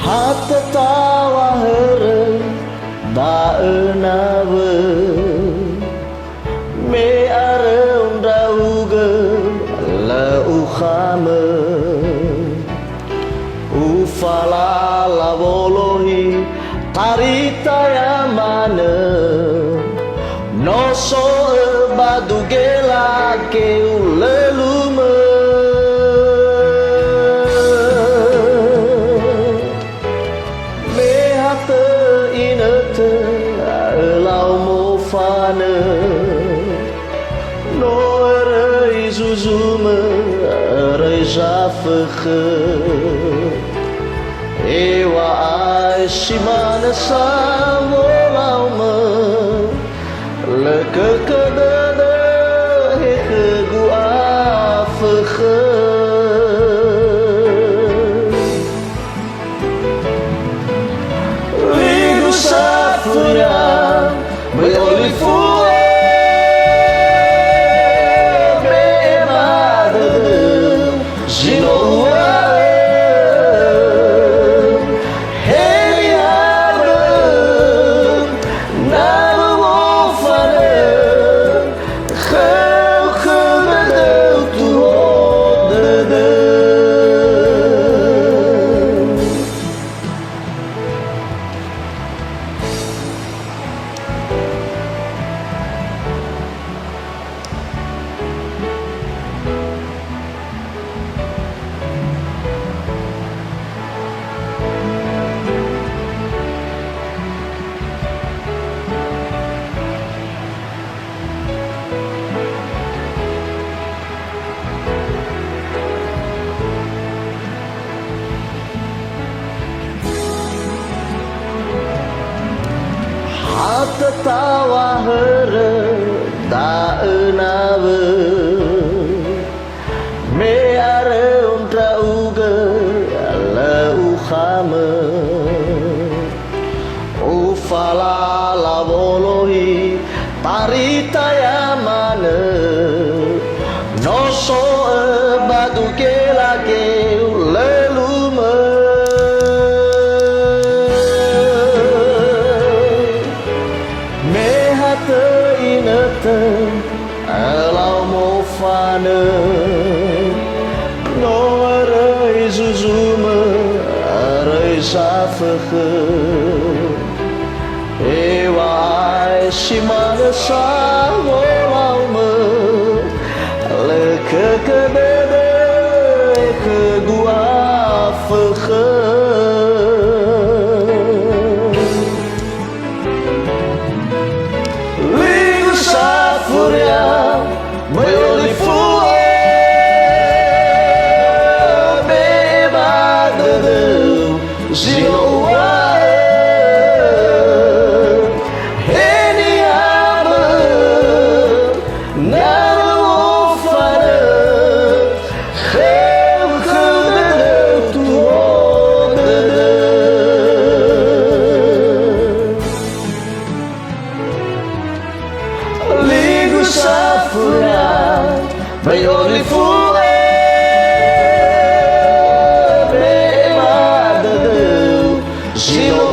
Hatta tawa heren da enawe me are undauge la ukhame ufala la volohi tarita yamane no so badugela ke ulelume lau mo fane no rei zuzume rei jafge ewa ai shimane sa lau me le ke de he gu afge May only fool be mad Zino Hey Adam Nalu Wofane Khel Khel Tu Hodede Hatta tawa hera da enawe me are unta uge la ukhame ufala la volohi tarita yamane no so badugela ke ulelume Alau mo fane no rei zuzume rei safge ewa ai shimane sa lau me le ke de ke gu afge May only fool be mad Zino Any other Nalu Wofane Khel Khel Tu Hodede Ligu Safura May only fool be mad Zino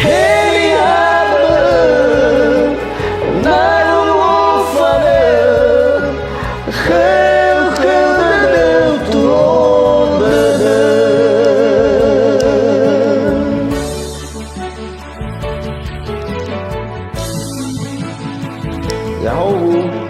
Hey Adam Nalu Wofane Khel Khel Tu Hodede Yahoo